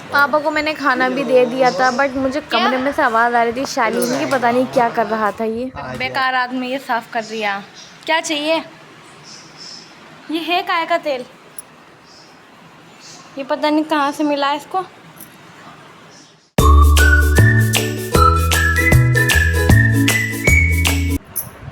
पापा को मैंने खाना भी दे दिया था, बट मुझे कमरे में से आवाज़ आ रही थी शालीन की, पता नहीं क्या कर रहा था ये बेकार आदमी। ये साफ़ कर रही है। क्या चाहिए? ये है काय का तेल? ये पता नहीं कहाँ से मिला इसको।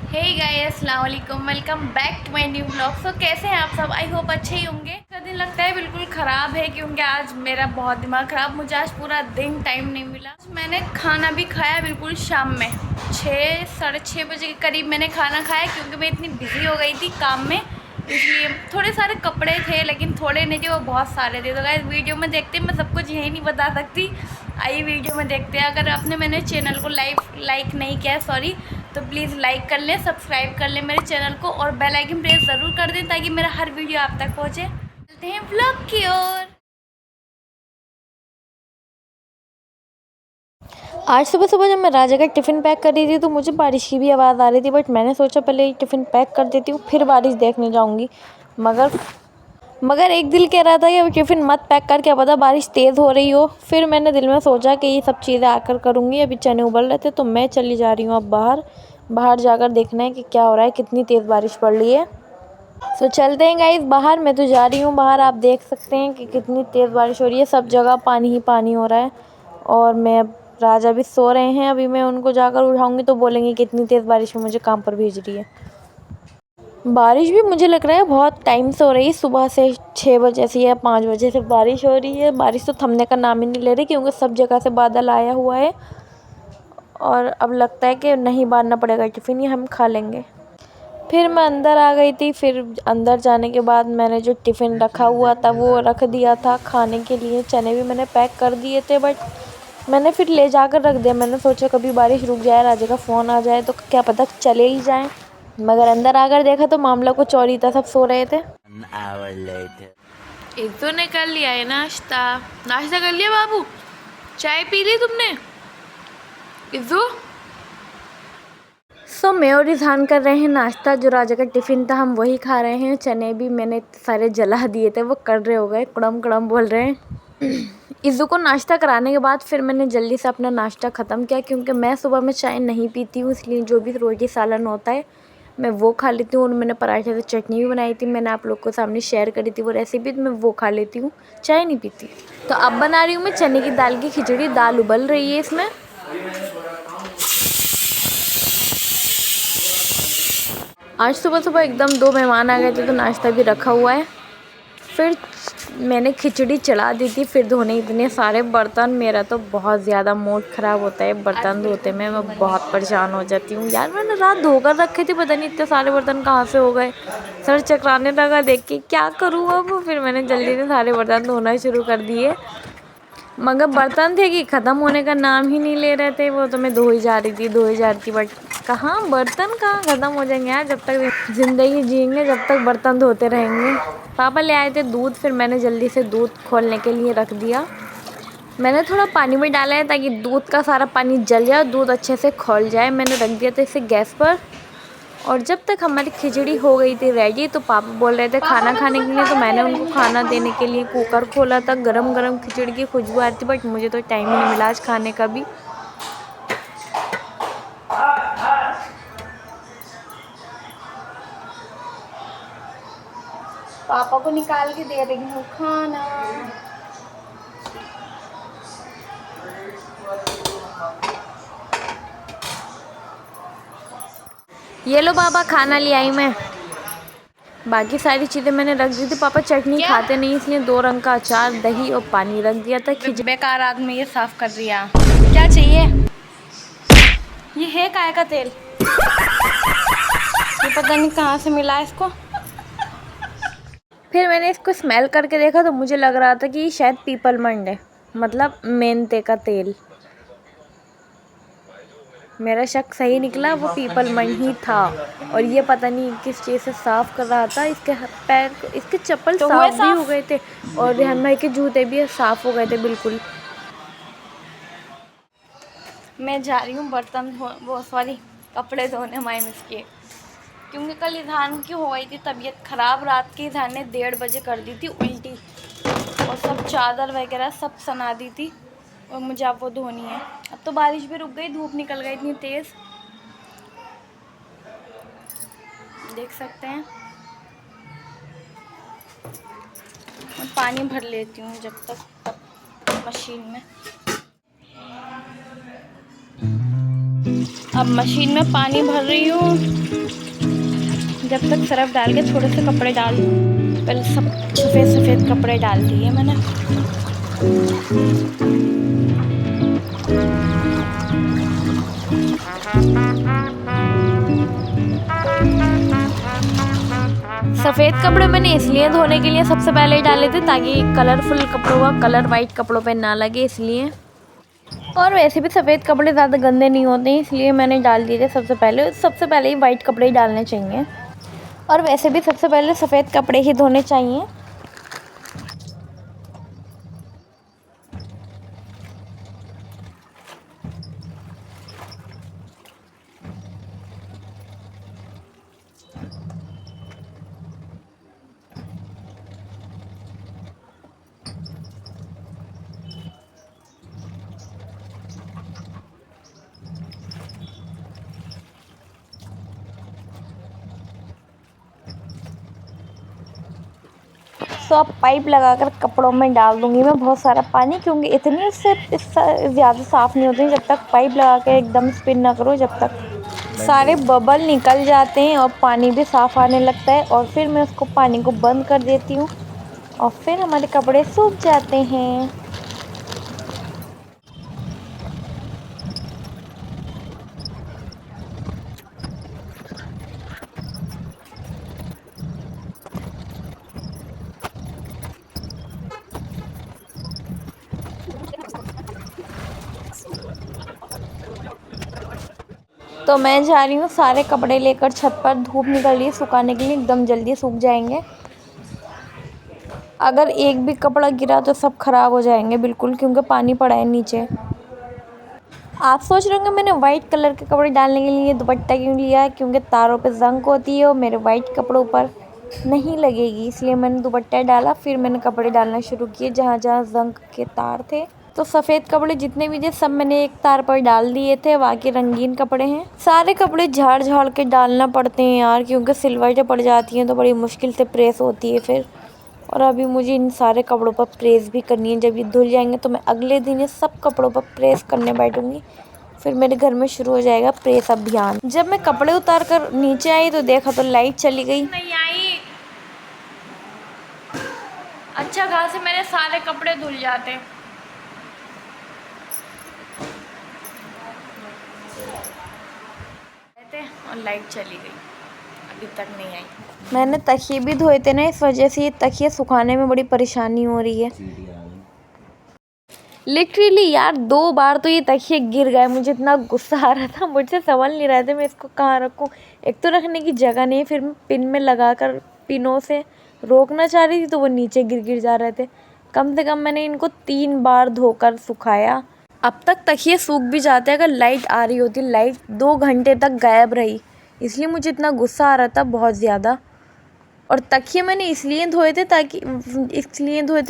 हे गाइस, अस्सलाम वालेकुम, welcome back to my new blog. So कैसे हैं आप सब? आई होप अच्छे ही होंगे। का दिन लगता है बिल्कुल ख़राब है क्योंकि आज मेरा बहुत दिमाग ख़राब, मुझे आज पूरा दिन टाइम नहीं मिला। मैंने खाना भी खाया बिल्कुल शाम में 6 साढ़े 6 बजे के करीब मैंने खाना खाया क्योंकि मैं इतनी बिज़ी हो गई थी काम में, इसलिए थोड़े सारे कपड़े थे लेकिन थोड़े नहीं थे, वो बहुत सारे थे। तो गाइस वीडियो में देखते, मैं सब कुछ यही नहीं बता सकती। आइए वीडियो में देखते हैं। अगर आपने मैंने चैनल को लाइक नहीं किया सॉरी, तो प्लीज़ लाइक कर लें, सब्सक्राइब कर लें मेरे चैनल को और बेल आइकन प्रेस ज़रूर कर दें ताकि मेरा हर वीडियो आप तक पहुँचे। चलते हैं व्लॉग की ओर। आज सुबह सुबह जब मैं राजा का टिफ़िन पैक कर रही थी तो मुझे बारिश की भी आवाज़ आ रही थी, बट मैंने सोचा पहले टिफ़िन पैक कर देती हूँ फिर बारिश देखने जाऊँगी। मगर एक दिल कह रहा था कि टिफ़िन मत पैक कर, क्या पता बारिश तेज़ हो रही हो। फिर मैंने दिल में सोचा कि ये सब चीज़ें आकर करूँगी। अभी चने उबल रहे थे तो मैं चली जा रही हूँ अब बाहर जाकर देखना है कि क्या हो रहा है, कितनी तेज़ बारिश पड़ रही है। तो चलते हैं गाइस बाहर। मैं तो जा रही हूँ बाहर, आप देख सकते हैं कि कितनी तेज़ बारिश हो रही है, सब जगह पानी ही पानी हो रहा है। और मैं राजा भी सो रहे हैं, अभी मैं उनको जाकर उठाऊँगी तो बोलेंगे कि इतनी तेज़ बारिश में मुझे काम पर भेज रही है। बारिश भी मुझे लग रहा है बहुत टाइम से हो रही है, सुबह से 6 बजे से या 5 बजे से बारिश हो रही है। बारिश तो थमने का नाम ही नहीं ले रही क्योंकि सब जगह से बादल आया हुआ है। और अब लगता है कि नहीं बांधना पड़ेगा टिफ़िन, ये हम खा लेंगे। फिर मैं अंदर आ गई थी। फिर अंदर जाने के बाद मैंने जो टिफ़िन रखा हुआ था वो रख दिया था खाने के लिए। चने भी मैंने पैक कर दिए थे, बट मैंने फिर ले जाकर रख दिया। मैंने सोचा कभी बारिश रुक जाए, राजा का फ़ोन आ जाए तो क्या पता चले ही जाएँ। मगर अंदर आकर देखा तो मामला कुछ और ही था, सब सो रहे थे। एक तो ने कर लिया है नाश्ता कर लिया बाबू? चाय पी ली तुमने? इज़ू मैं और रिजहान कर रहे हैं नाश्ता। जो राजा का टिफ़िन था हम वही खा रहे हैं। चने भी मैंने सारे जला दिए थे, वो कड़रे हो गए, कड़म कड़म बोल रहे हैं। इज़ू को नाश्ता कराने के बाद फिर मैंने जल्दी से अपना नाश्ता ख़त्म किया क्योंकि मैं सुबह में चाय नहीं पीती हूँ, इसलिए जो भी रोटी सालन होता है मैं वो खा लेती हूँ। और मैंने पराठे से चटनी भी बनाई थी, मैंने आप लोग को सामने शेयर करी थी वो रेसिपी, तो मैं वो खा लेती हूँ, चाय नहीं पीती। तो अब बना रही हूँ मैं चने की दाल की खिचड़ी। दाल उबल रही है इसमें। आज सुबह सुबह एकदम 2 मेहमान आ गए थे तो नाश्ता भी रखा हुआ है। फिर मैंने खिचड़ी चढ़ा दी थी, फिर धोने इतने सारे बर्तन। मेरा तो बहुत ज़्यादा मूड ख़राब होता है बर्तन धोते में, मैं बहुत परेशान हो जाती हूँ यार। मैंने रात धोकर रखे थे, पता नहीं इतने सारे बर्तन कहाँ से हो गए, सर चकराने लगा देख के, क्या करूँ अब। फिर मैंने जल्दी से सारे बर्तन धोना शुरू कर दिए, मगर बर्तन थे कि ख़त्म होने का नाम ही नहीं ले रहे थे। वो तो मैं धो ही जा रही थी, बट कहाँ बर्तन कहाँ ख़त्म हो जाएंगे यार, जब तक ज़िंदगी जिएंगे जब तक बर्तन धोते रहेंगे। पापा ले आए थे दूध, फिर मैंने जल्दी से दूध खोलने के लिए रख दिया। मैंने थोड़ा पानी में डाला है ताकि दूध का सारा पानी जल जाए और दूध अच्छे से खौल जाए। मैंने रख दिया था इसे गैस पर। और जब तक हमारी खिचड़ी हो गई थी रेडी तो पापा बोल रहे थे खाना खाने के लिए, तो मैंने उनको खाना देने के लिए कुकर खोला था। गरम गरम खिचड़ी की खुशबू आ रही थी, बट मुझे तो टाइम ही नहीं मिला आज खाने का भी। पापा को निकाल के दे रही हूँ खाना। ये लो पापा, खाना ले आई मैं। बाकी सारी चीज़ें मैंने रख दी थी। पापा चटनी खाते नहीं, इसलिए 2 रंग का अचार, दही और पानी रख दिया था। बेकार आदमी ये साफ़ कर रही है। क्या चाहिए? ये है काय का तेल? ये पता नहीं कहाँ से मिला इसको। फिर मैंने इसको स्मेल करके देखा तो मुझे लग रहा था कि ये शायद पीपलमंड है, मतलब मेंथे का तेल। मेरा शक सही निकला, वो पीपलमंड ही था। और ये पता नहीं किस चीज़ से साफ़ कर रहा था। इसके पैर, इसके चप्पल तो साफ़ भी हो गए थे और रेहान भाई के जूते भी साफ़ हो गए थे बिल्कुल। मैं जा रही हूँ कपड़े धोने माइनस के, क्योंकि कल इज़हान की हो गई थी तबीयत ख़राब। रात की इज़हान ने 1:30 बजे कर दी थी उल्टी, और और सब चादर वगैरह सब सना दी थी और मुझे अब वो धोनी है। अब तो बारिश भी रुक गई, धूप निकल गई इतनी तेज़, देख सकते हैं। मैं पानी भर लेती हूँ जब तक मशीन में। अब मशीन में पानी भर रही हूँ जब तक सरफ डाल के थोड़े से कपड़े डाल दूँ। पहले सब सफ़ेद सफ़ेद कपड़े डाल दिए मैंने। सफ़ेद कपड़े मैंने इसलिए धोने के लिए सबसे पहले ही डाले थे ताकि कलरफुल कपड़ों का कलर वाइट कपड़ों पे ना लगे, इसलिए। और वैसे भी सफ़ेद कपड़े ज़्यादा गंदे नहीं होते हैं, इसलिए मैंने डाल दिए थे सबसे पहले ही वाइट कपड़े ही डालने चाहिए। और वैसे भी सबसे पहले सफ़ेद कपड़े ही धोने चाहिए। तो अब पाइप लगाकर कपड़ों में डाल दूंगी मैं बहुत सारा पानी, क्योंकि इतनी से ज़्यादा साफ़ नहीं होती जब तक पाइप लगा के एकदम स्पिन ना करो, जब तक सारे बबल निकल जाते हैं और पानी भी साफ़ आने लगता है। और फिर मैं उसको पानी को बंद कर देती हूँ और फिर हमारे कपड़े सूख जाते हैं। तो मैं जा रही हूँ सारे कपड़े लेकर छत पर, धूप निकल रही है सुखाने के लिए, एकदम जल्दी सूख जाएंगे। अगर एक भी कपड़ा गिरा तो सब खराब हो जाएंगे बिल्कुल, क्योंकि पानी पड़ा है नीचे। आप सोच रहे होंगे मैंने वाइट कलर के कपड़े डालने के लिए दुपट्टा क्यों लिया है, क्योंकि तारों पे जंग होती है और मेरे वाइट कपड़ों पर नहीं लगेगी, इसलिए मैंने दुपट्टा डाला। फिर मैंने कपड़े डालना शुरू किए जहाँ जहाँ जंग के तार थे। तो सफ़ेद कपड़े जितने भी थे सब मैंने एक तार पर डाल दिए थे, बाकी रंगीन कपड़े हैं। सारे कपड़े झाड़ झाड़ के डालना पड़ते हैं यार, क्योंकि सिलवटें पड़ जाती हैं तो बड़ी मुश्किल से प्रेस होती है फिर। और अभी मुझे इन सारे कपड़ों पर प्रेस भी करनी है। जब ये धुल जाएंगे तो मैं अगले दिन ये सब कपड़ों पर प्रेस करने बैठूंगी। फिर मेरे घर में शुरू हो जाएगा प्रेस अभियान। जब मैं कपड़े उतार कर नीचे आई तो देखा तो लाइट चली गई। नहीं आई। अच्छा खासे मेरे सारे कपड़े धुल जाते और लाइट चली गई, अभी तक नहीं आई। मैंने तकिए भी धोए थे ना, इस वजह से ये तकिए सुखाने में बड़ी परेशानी हो रही है। लिटरली यार 2 बार तो ये तकिए गिर गए, मुझे इतना गुस्सा आ रहा था, मुझसे संभल नहीं रहे थे मैं इसको कहाँ रखूँ। एक तो रखने की जगह नहीं है, फिर मैं पिन में लगाकर पिनों से रोकना चाह रही थी तो वो नीचे गिर जा रहे थे। कम से कम मैंने इनको 3 बार धोकर सुखाया। अब तक तकिए सूख भी जाते अगर लाइट आ रही होती। लाइट 2 घंटे तक गायब रही, इसलिए मुझे इतना गुस्सा आ रहा था बहुत ज़्यादा। और तकिए मैंने इसलिए धोए थे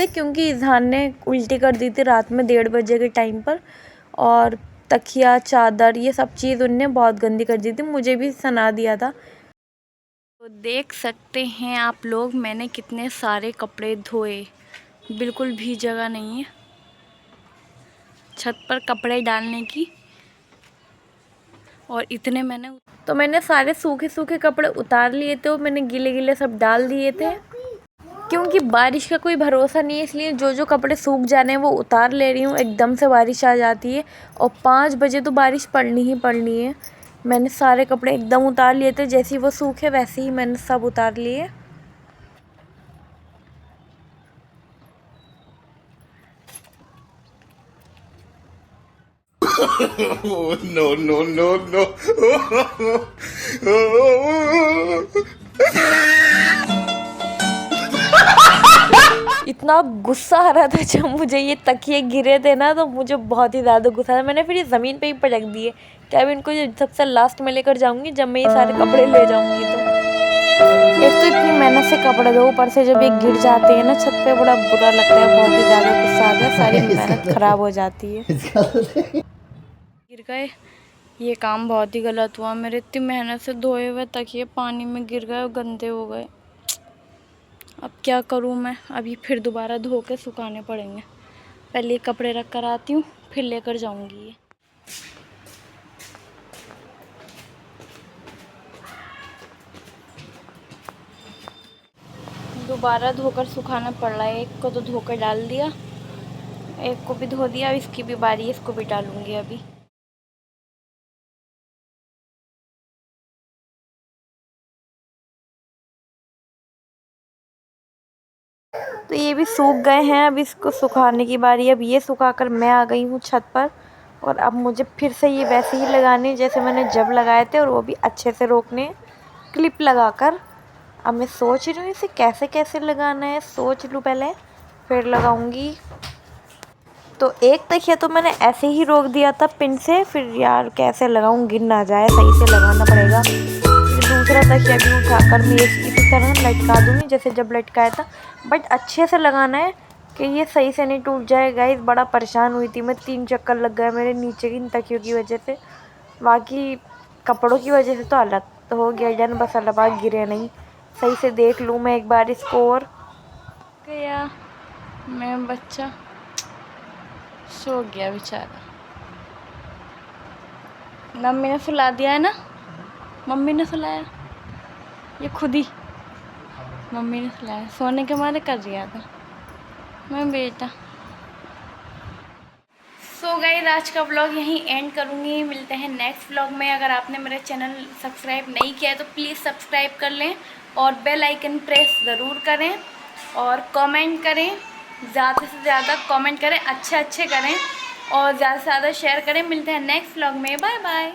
क्योंकि इज़हान ने उल्टी कर दी थी रात में 1:30 बजे के टाइम पर, और तकिया चादर ये सब चीज़ उनने बहुत गंदी कर दी थी, मुझे भी सना दिया था। तो देख सकते हैं आप लोग मैंने कितने सारे कपड़े धोए, बिल्कुल भी जगह नहीं है छत पर कपड़े डालने की। और इतने मैंने सारे सूखे सूखे कपड़े उतार लिए थे और मैंने गीले गीले सब डाल दिए थे, क्योंकि बारिश का कोई भरोसा नहीं है, इसलिए जो जो कपड़े सूख जाने हैं वो उतार ले रही हूँ। एकदम से बारिश आ जाती है और 5 बजे तो बारिश पड़नी ही पड़नी है। मैंने सारे कपड़े एकदम उतार लिए थे, जैसे ही वो सूखे वैसे ही मैंने सब उतार लिए। No, no, no, no. इतना गुस्सा आ रहा था जब मुझे ये तकिए गिरे थे ना, तो मुझे बहुत ही ज़्यादा गुस्सा था। मैंने फिर ये ज़मीन पे ही पटक दिए कि अब इनको सबसे लास्ट में लेकर जाऊंगी जब मैं ये सारे कपड़े ले जाऊंगी तो। एक तो इतनी मेहनत से कपड़े धो, ऊपर से जब ये गिर जाते हैं ना छत पे, बड़ा बुरा लगता है, बहुत ही ज़्यादा गुस्सा आता है, सारी मेहनत खराब हो जाती है। गिर गए, ये काम बहुत ही गलत हुआ मेरे, इतनी मेहनत से धोए हुए तकिए पानी में गिर गए और गंदे हो गए। अब क्या करूँ मैं, अभी फिर दोबारा धो के सुखाने पड़ेंगे। पहले ये कपड़े रख कर आती हूँ, फिर लेकर जाऊँगी ये। दोबारा धोकर सुखाना पड़ रहा है, एक को तो धोकर डाल दिया, एक को भी धो दिया, इसकी भी बारी है, इसको भी डालूंगी अभी। तो ये भी सूख गए हैं, अब इसको सुखाने की बारी है। अब ये सुखाकर मैं आ गई हूँ छत पर, और अब मुझे फिर से ये वैसे ही लगाने जैसे मैंने जब लगाए थे, और वो भी अच्छे से रोकने, क्लिप लगाकर। अब मैं सोच रही हूँ इसे कैसे कैसे लगाना है, सोच लूँ पहले फिर लगाऊंगी। तो एक तकिया तो मैंने ऐसे ही रोक दिया था पिन से, फिर यार कैसे लगाऊं, गिर ना जाए, सही से लगाना पड़ेगा। फिर दूसरा तकिया भी उठाकर मैं इसी तरह लटका दूंगी जैसे जब लटकाया था, बट अच्छे से लगाना है कि ये सही से नहीं टूट जाए। गाइस बड़ा परेशान हुई थी मैं, 3 चक्कर लग गए मेरे नीचे की इन तकियों की वजह से, बाकी कपड़ों की वजह से तो अलग तो हो गया जान, बस अल्लाह गिरे नहीं। सही से देख लूँ मैं एक बार इसको। और गया मैं बच्चा सो गया बेचारा, मम्मी ने सुला दिया है ना, मम्मी ने सुलाया, ये खुद ही मम्मी ने सुलाया, सोने के मारे कर दिया था मैं बेटा। सो गाइस आज का व्लॉग यहीं एंड करूँगी, मिलते हैं नेक्स्ट व्लॉग में। अगर आपने मेरा चैनल सब्सक्राइब नहीं किया है तो प्लीज़ सब्सक्राइब कर लें, और बेल आइकन प्रेस ज़रूर करें, और कमेंट करें, ज़्यादा से ज़्यादा कमेंट करें, अच्छे अच्छे करें, और ज़्यादा से ज़्यादा शेयर करें। मिलते हैं नेक्स्ट व्लॉग में, बाय बाय।